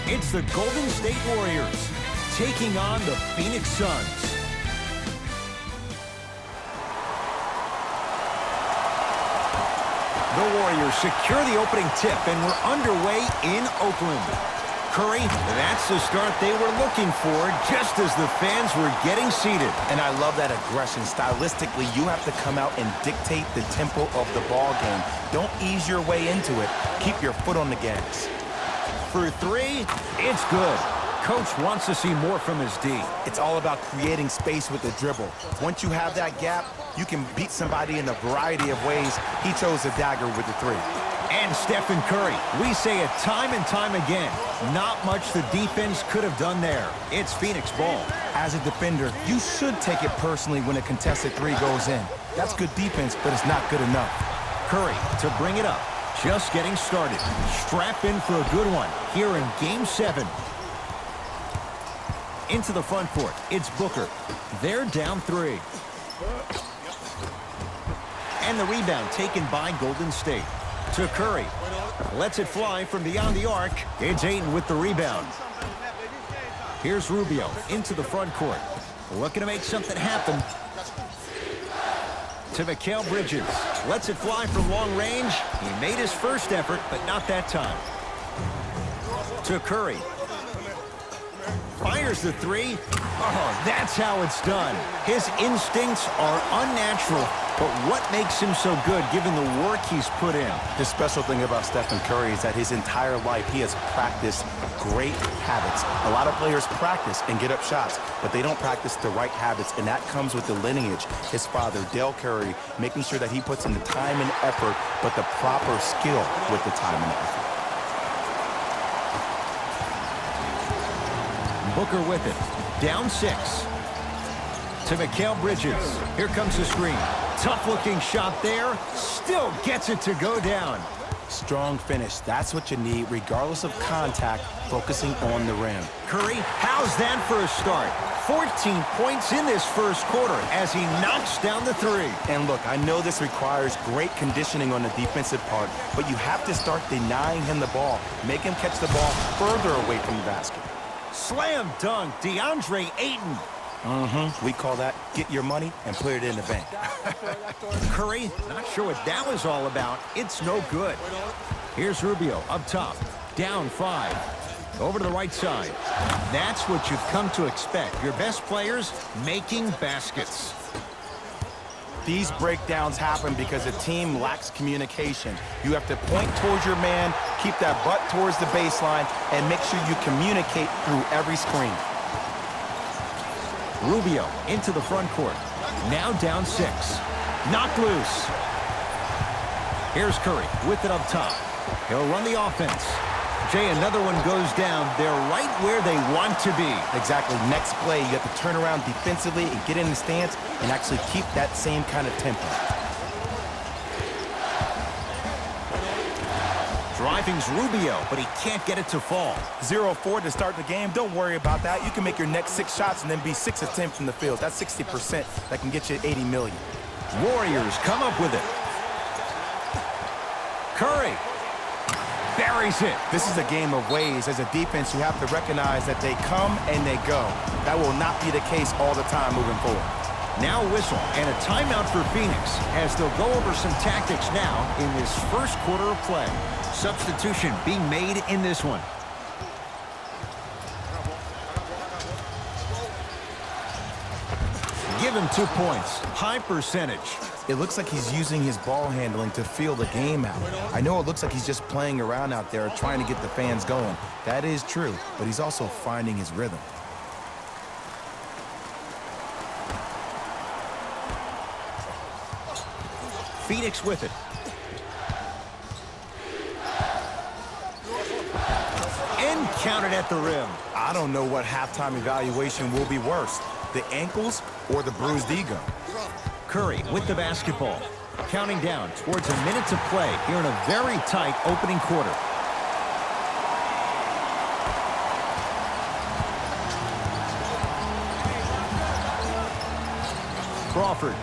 It's the Golden State Warriors taking on the Phoenix Suns. The Warriors secure the opening tip, and we're underway in Oakland. Curry, that's the start they were looking for just as the fans were getting seated. And I love that aggression. Stylistically, you have to come out and dictate the tempo of the ball game. Don't ease your way into it. Keep your foot on the gas. For three, it's good. Coach wants to see more from his D. It's all about creating space with the dribble. Once you have that gap, you can beat somebody in a variety of ways. He chose the dagger with the three. And Stephen Curry, we say it time and time again, not much the defense could have done there. It's Phoenix ball. As a defender, you should take it personally when a contested three goes in. That's good defense, but it's not good enough. Curry to bring it up. Just getting started. Strap in for a good one here in Game 7. Into the front court, it's Booker. They're down 3. And the rebound taken by Golden State. To Curry. Lets it fly from beyond the arc. It's Ayton with the rebound. Here's Rubio into the front court. Looking to make something happen. To Mikal Bridges. Lets it fly from long range. He made his first effort, but not that time. To Curry. Fires the three. Oh, that's how it's done. His instincts are unnatural, but what makes him so good given the work he's put in? The special thing about Stephen Curry is that his entire life he has practiced great habits. A lot of players practice and get up shots, but they don't practice the right habits, and that comes with the lineage. His father, Dell Curry, making sure that he puts in the time and effort, but the proper skill with the time and effort. Booker with it. Down 6. To Mikal Bridges. Here comes the screen. Tough-looking shot there. Still gets it to go down. Strong finish. That's what you need, regardless of contact, focusing on the rim. Curry, how's that for a start? 14 points in this first quarter as he knocks down the 3. And look, I know this requires great conditioning on the defensive part, but you have to start denying him the ball. Make him catch the ball further away from the basket. Slam dunk, DeAndre Ayton. We call that get your money and put it in the bank. Curry, not sure what that was all about. It's no good. Here's Rubio up top. Down 5. Over to the right side. That's what you've come to expect. Your best players making baskets. These breakdowns happen because the team lacks communication. You have to point towards your man, keep that butt towards the baseline, and make sure you communicate through every screen. Rubio into the front court. Now down 6. Knocked loose. Here's Curry with it up top. He'll run the offense. Jay, another one goes down. They're right where they want to be. Exactly. Next play, you have to turn around defensively and get in the stance and actually keep that same kind of tempo. Driving's Rubio, but he can't get it to fall. 0-4 to start the game. Don't worry about that. You can make your next 6 shots and then be 6 of 10 from the field. That's 60%. That can get you 80 million. Warriors come up with it. Curry buries it. This is a game of ways. As a defense, you have to recognize that they come and they go. That will not be the case all the time moving forward. Now whistle and a timeout for Phoenix as they'll go over some tactics now in this first quarter of play. Substitution being made in this one. Give him 2 points. High percentage. It looks like he's using his ball handling to feel the game out. I know it looks like he's just playing around out there trying to get the fans going. That is true, but he's also finding his rhythm. Phoenix with it. And counted at the rim. I don't know what halftime evaluation will be worse, the ankles or the bruised ego. Curry with the basketball. Counting down towards a minute to play here in a very tight opening quarter. Crawford.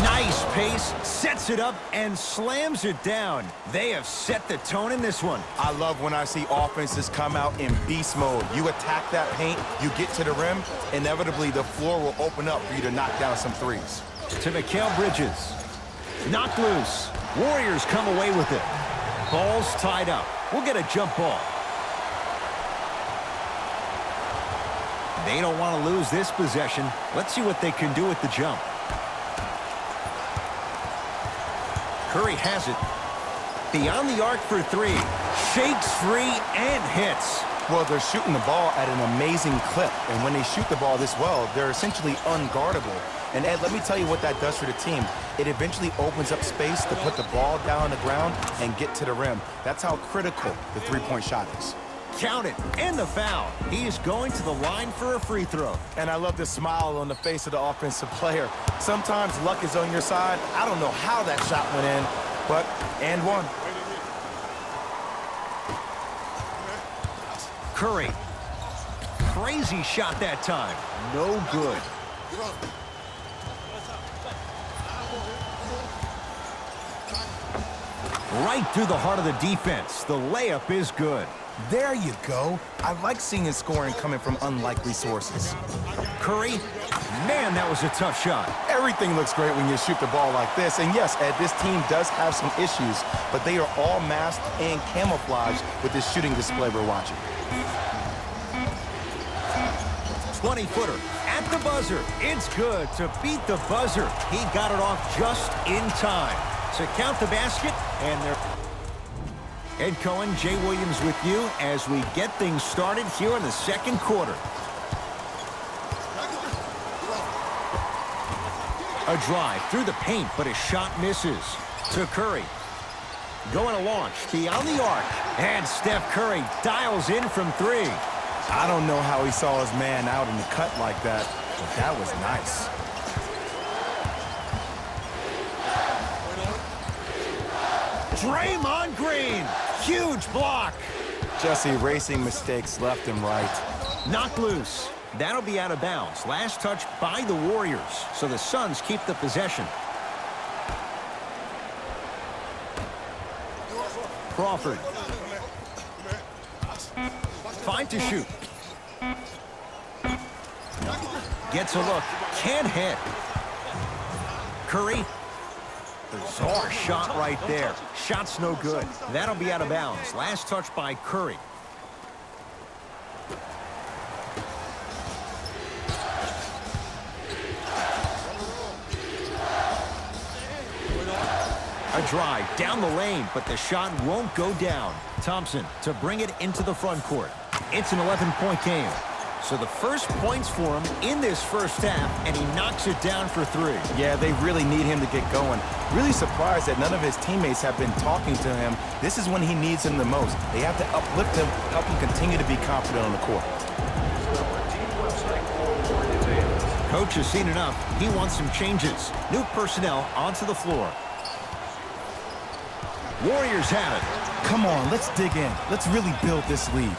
Nice pace, sets it up, and slams it down. They have set the tone in this one. I love when I see offenses come out in beast mode. You attack that paint, you get to the rim, inevitably the floor will open up for you to knock down some threes. To Mikal Bridges. Knocked loose. Warriors come away with it. Ball's tied up. We'll get a jump ball. They don't want to lose this possession. Let's see what they can do with the jump. Curry has it. Beyond the arc for three. Shakes free and hits. Well, they're shooting the ball at an amazing clip. And when they shoot the ball this well, they're essentially unguardable. And Ed, let me tell you what that does for the team. It eventually opens up space to put the ball down on the ground and get to the rim. That's how critical the three-point shot is. Count it, and the foul. He's going to the line for a free throw. And I love the smile on the face of the offensive player. Sometimes luck is on your side. I don't know how that shot went in, but and one. Curry. Crazy shot that time. No good. Right through the heart of the defense. The layup is good. There you go. I like seeing his scoring coming from unlikely sources. Curry, man, that was a tough shot. Everything looks great when you shoot the ball like this. And yes, Ed, this team does have some issues, but they are all masked and camouflaged with this shooting display we're watching. 20-footer at the buzzer. It's good to beat the buzzer. He got it off just in time to count the basket, and they're... Ed Cohen, Jay Williams with you as we get things started here in the second quarter. A drive through the paint, but his shot misses. To Curry. Going to launch beyond the arc. And Steph Curry dials in from three. I don't know how he saw his man out in the cut like that, but that was nice. Draymond Green. Huge block. Just erasing mistakes left and right. Knocked loose. That'll be out of bounds. Last touch by the Warriors. So the Suns keep the possession. Crawford. 5 to shoot. Gets a look. Can't hit. Curry. Bizarre shot right there. Shot's no good. That'll be out of bounds. Last touch by Curry. A drive down the lane, but the shot won't go down. Thompson to bring it into the front court. It's an 11-point game. So the first points for him in this first half, and he knocks it down for three. Yeah, they really need him to get going. Really surprised that none of his teammates have been talking to him. This is when he needs him the most. They have to uplift him, help him continue to be confident on the court. Coach has seen enough. He wants some changes. New personnel onto the floor. Warriors have it. Come on, let's dig in. Let's really build this lead.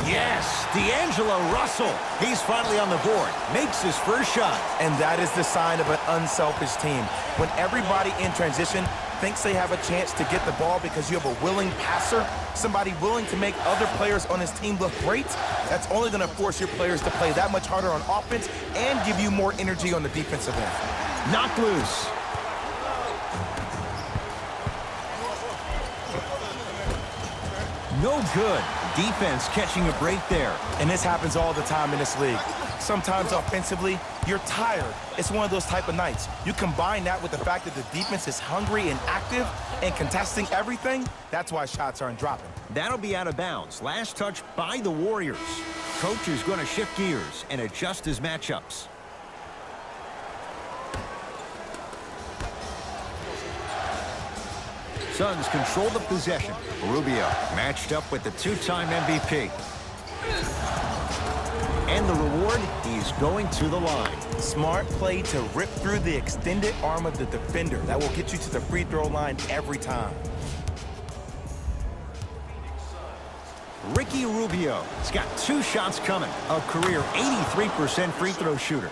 Yes, D'Angelo Russell. He's finally on the board. Makes his first shot. And that is the sign of an unselfish team. When everybody in transition thinks they have a chance to get the ball because you have a willing passer, somebody willing to make other players on his team look great, that's only going to force your players to play that much harder on offense and give you more energy on the defensive end. Knocked loose. No good. Defense catching a break there. And this happens all the time in this league. Sometimes offensively, you're tired. It's one of those type of nights. You combine that with the fact that the defense is hungry and active and contesting everything, that's why shots aren't dropping. That'll be out of bounds. Last touch by the Warriors. Coach is going to shift gears and adjust his matchups. Suns control the possession. Rubio matched up with the two-time MVP. And the reward, he's going to the line. Smart play to rip through the extended arm of the defender. That will get you to the free throw line every time. Ricky Rubio has got 2 shots coming. A career 83% free throw shooter.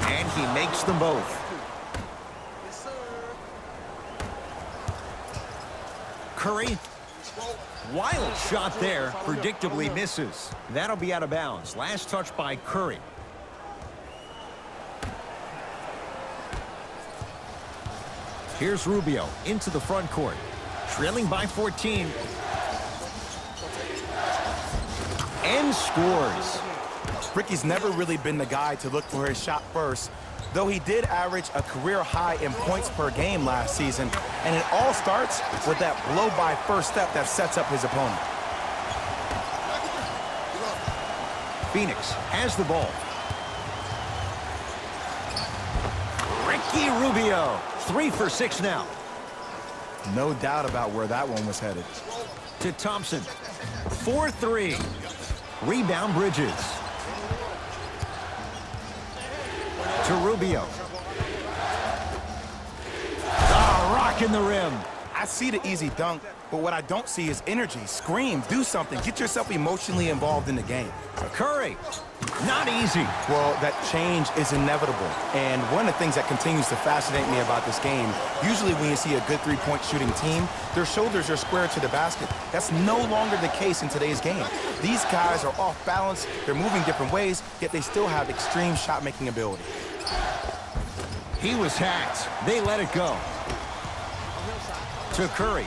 And He makes them both. Curry. Wild shot there. Predictably misses. That'll be out of bounds. Last touch by Curry. Here's Rubio into the front court. Trailing by 14. And scores. Ricky's never really been the guy to look for his shot first, though he did average a career high in points per game last season, and it all starts with that blow-by first step that sets up his opponent. Phoenix has the ball. Ricky Rubio, 3 for 6 now. No doubt about where that one was headed. To Thompson, 4-3. Rebound Bridges. To Rubio. Rocking the rim. I see the easy dunk, but what I don't see is energy. Scream, do something, get yourself emotionally involved in the game. Curry, not easy. Well, that change is inevitable. And one of the things that continues to fascinate me about this game, usually when you see a good three-point shooting team, their shoulders are square to the basket. That's no longer the case in today's game. These guys are off balance, they're moving different ways, yet they still have extreme shot-making ability. He was hacked. They let it go. To Curry.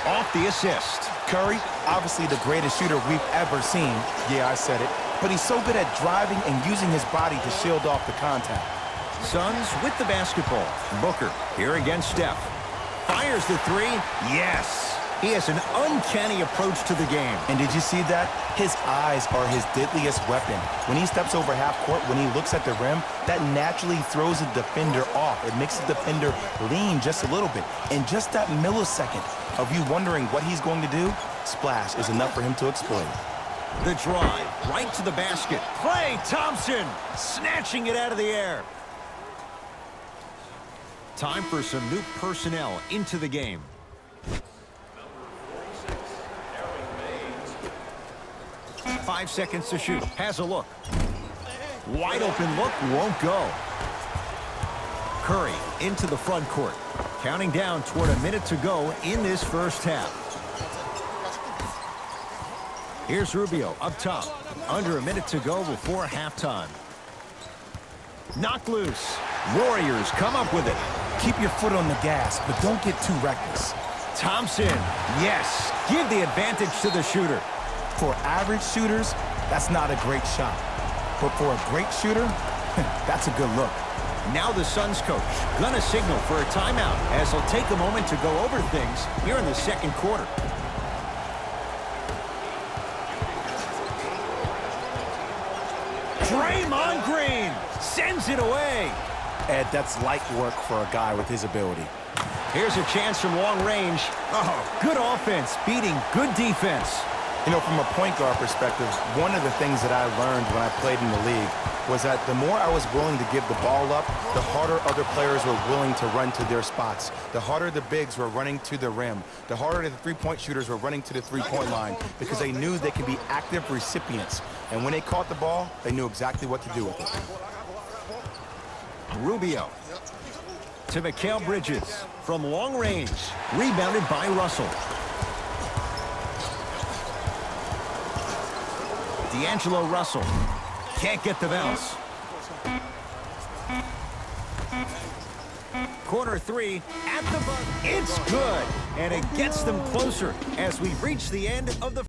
Off the assist. Curry, obviously the greatest shooter we've ever seen. Yeah, I said it. But he's so good at driving and using his body to shield off the contact. Suns with the basketball. Booker here against Steph. Fires the three. Yes. He has an uncanny approach to the game. And did you see that? His eyes are his deadliest weapon. When he steps over half court, when he looks at the rim, that naturally throws the defender off. It makes the defender lean just a little bit. And just that millisecond of you wondering what he's going to do, splash is enough for him to exploit. The drive right to the basket. Klay Thompson snatching it out of the air. Time for some new personnel into the game. Five seconds to shoot. Has a look. Wide open look. Won't go. Curry into the front court. Counting down toward a minute to go in this first half. Here's Rubio up top. Under a minute to go before halftime. Knocked loose. Warriors come up with it. Keep your foot on the gas, but don't get too reckless. Thompson. Yes. Give the advantage to the shooter. For average shooters, that's not a great shot. But for a great shooter, that's a good look. Now the Suns coach gonna signal for a timeout as he'll take a moment to go over things here in the second quarter. Draymond Green sends it away. Ed, that's light work for a guy with his ability. Here's a chance from long range. Oh, good offense beating good defense. You know, from a point guard perspective, one of the things that I learned when I played in the league was that the more I was willing to give the ball up, the harder other players were willing to run to their spots. The harder the bigs were running to the rim. The harder the three-point shooters were running to the three-point line because they knew they could be active recipients. And when they caught the ball, they knew exactly what to do with it. Rubio to Mikal Bridges from long range. Rebounded by Russell. D'Angelo Russell can't get the bounce. Corner three at the buzzer. It's good, and it gets them closer as we reach the end of the